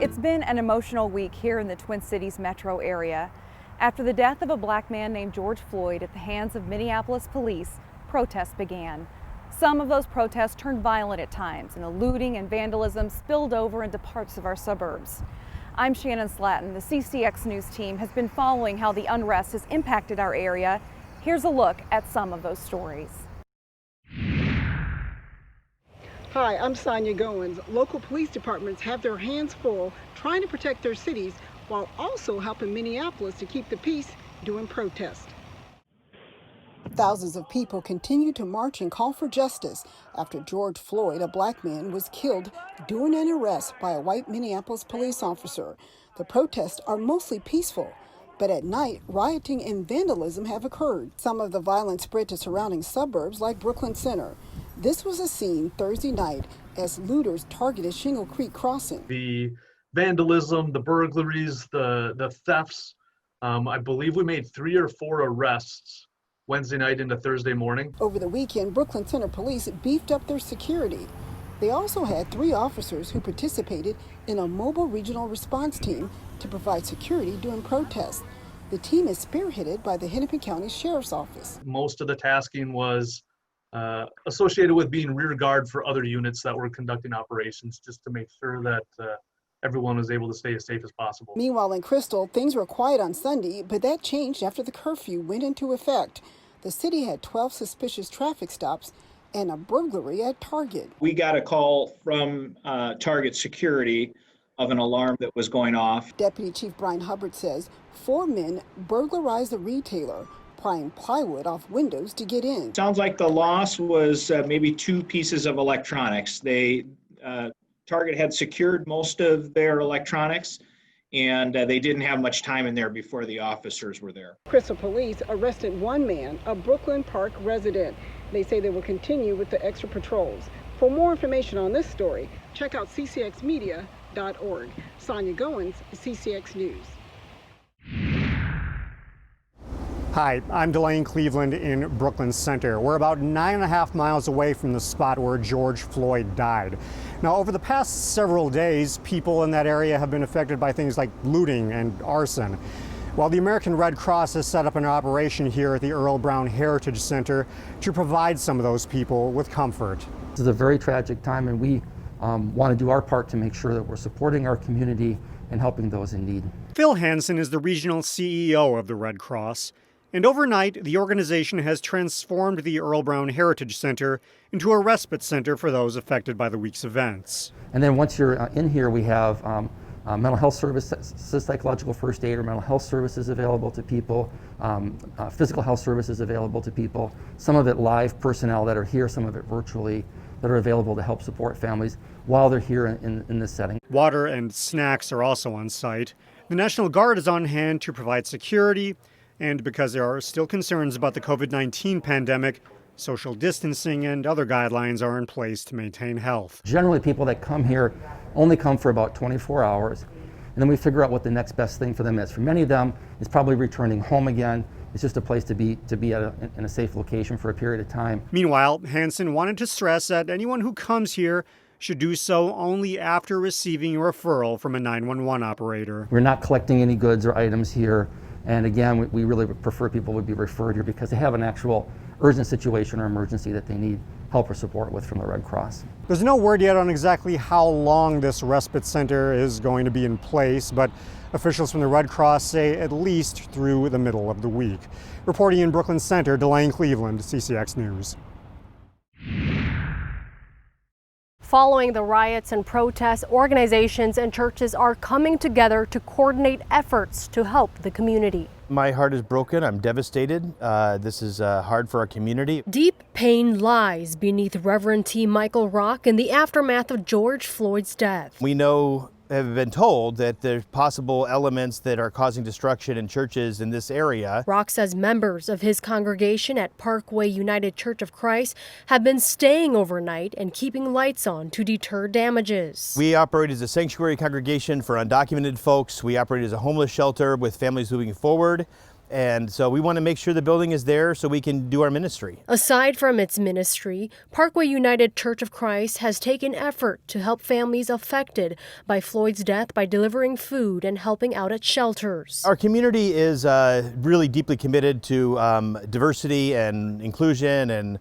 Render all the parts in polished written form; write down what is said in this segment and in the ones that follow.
It's been an emotional week here in the Twin Cities metro area. After the death of a black man named George Floyd at the hands of Minneapolis police, protests began. Some of those protests turned violent at times, and the looting and vandalism spilled over into parts of our suburbs. I'm Shannon Slatton. The CCX News team has been following how the unrest has impacted our area. Here's a look at some of those stories. Hi, I'm Sonia Goins. Local police departments have their hands full trying to protect their cities while also helping Minneapolis to keep the peace during protests. Thousands of people continue to march and call for justice after George Floyd, a black man, was killed during an arrest by a white Minneapolis police officer. The protests are mostly peaceful, but at night, rioting and vandalism have occurred. Some of the violence spread to surrounding suburbs like Brooklyn Center. This was a scene Thursday night as looters targeted Shingle Creek Crossing. The vandalism, the burglaries, the thefts, I believe we made 3 or 4 arrests Wednesday night into Thursday morning. Over the weekend, Brooklyn Center police beefed up their security. They also had 3 officers who participated in a mobile regional response team to provide security during protests. The team is spearheaded by the Hennepin County Sheriff's Office. Most of the tasking was associated with being rear guard for other units that were conducting operations, just to make sure that everyone was able to stay as safe as possible. Meanwhile, in Crystal, things were quiet on Sunday, but that changed after the curfew went into effect. The city had 12 suspicious traffic stops and a burglary at Target. We got a call from Target Security of an alarm that was going off. Deputy Chief Brian Hubbard says 4 men burglarized the retailer, prying plywood off windows to get in. Sounds like the loss was maybe 2 pieces of electronics. Target had secured most of their electronics, and they didn't have much time in there before the officers were there. Crystal police arrested 1 man, a Brooklyn Park resident. They say they will continue with the extra patrols. For more information on this story, check out ccxmedia.org. Sonia Goins, CCX News. Hi, I'm DELANE Cleveland in Brooklyn Center. We're about 9.5 miles away from the spot where George Floyd died. Now, over the past several days, people in that area have been affected by things like looting and arson. While the American Red Cross has set up an operation here at the Earl Brown Heritage Center to provide some of those people with comfort. This is a very tragic time, and we want to do our part to make sure that we're supporting our community and helping those in need. Phil Hansen is the regional CEO of the Red Cross. And overnight, the organization has transformed the Earl Brown Heritage Center into a respite center for those affected by the week's events. And then once you're in here, we have mental health services, psychological first aid or mental health services available to people, physical health services available to people, some of it live personnel that are here, some of it virtually, that are available to help support families while they're here in this setting. Water and snacks are also on site. The National Guard is on hand to provide security. And because there are still concerns about the COVID-19 pandemic, social distancing and other guidelines are in place to maintain health. Generally, people that come here only come for about 24 hours, and then we figure out what the next best thing for them is. For many of them, it's probably returning home again. It's just a place to be in a safe location for a period of time. Meanwhile, Hansen wanted to stress that anyone who comes here should do so only after receiving a referral from a 911 operator. We're not collecting any goods or items here. And again, we really prefer people would be referred here because they have an actual urgent situation or emergency that they need help or support with from the Red Cross. There's no word yet on exactly how long this respite center is going to be in place, but officials from the Red Cross say at least through the middle of the week. Reporting in Brooklyn Center, DELANE Cleveland, CCX News. Following the riots and protests, organizations and churches are coming together to coordinate efforts to help the community. My heart is broken. I'm devastated. This is hard for our community. Deep pain lies beneath Reverend T. Michael Rock in the aftermath of George Floyd's death. We have been told that there's possible elements that are causing destruction in churches in this area. Rock says members of his congregation at Parkway United Church of Christ have been staying overnight and keeping lights on to deter damages. We operate as a sanctuary congregation for undocumented folks. We operate as a homeless shelter with families moving forward. And so we want to make sure the building is there so we can do our ministry. Aside from its ministry, Parkway United Church of Christ has taken effort to help families affected by Floyd's death by delivering food and helping out at shelters. Our community is really deeply committed to diversity and inclusion and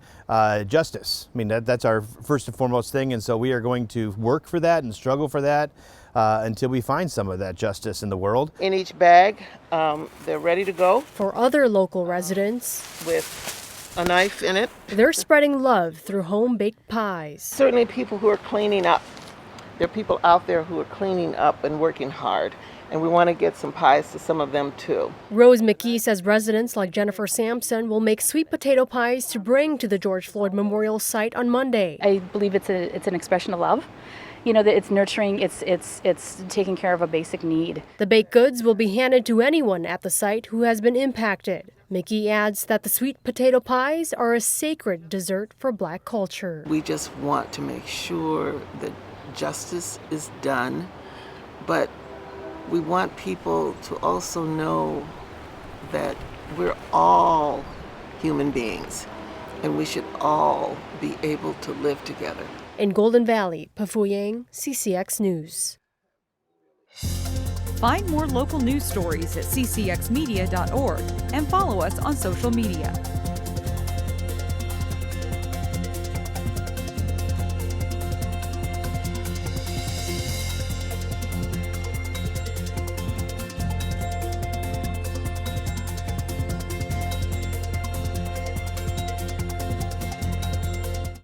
justice. I mean, that's our first and foremost thing, and so we are going to work for that and struggle for that until we find some of that justice in the world. In each bag, they're ready to go. For other local residents, with a knife in it. They're spreading love through home-baked pies. Certainly people who are cleaning up. There are people out there who are cleaning up and working hard, and we want to get some pies to some of them too. Rose McKee says residents like Jennifer Sampson will make sweet potato pies to bring to the George Floyd Memorial site on Monday. I believe it's an expression of love. You know, that it's nurturing, it's taking care of a basic need. The baked goods will be handed to anyone at the site who has been impacted. McKee adds that the sweet potato pies are a sacred dessert for Black culture. We just want to make sure that justice is done, but we want people to also know that we're all human beings and we should all be able to live together. In Golden Valley, Pafuyang, CCX News. Find more local news stories at ccxmedia.org and follow us on social media.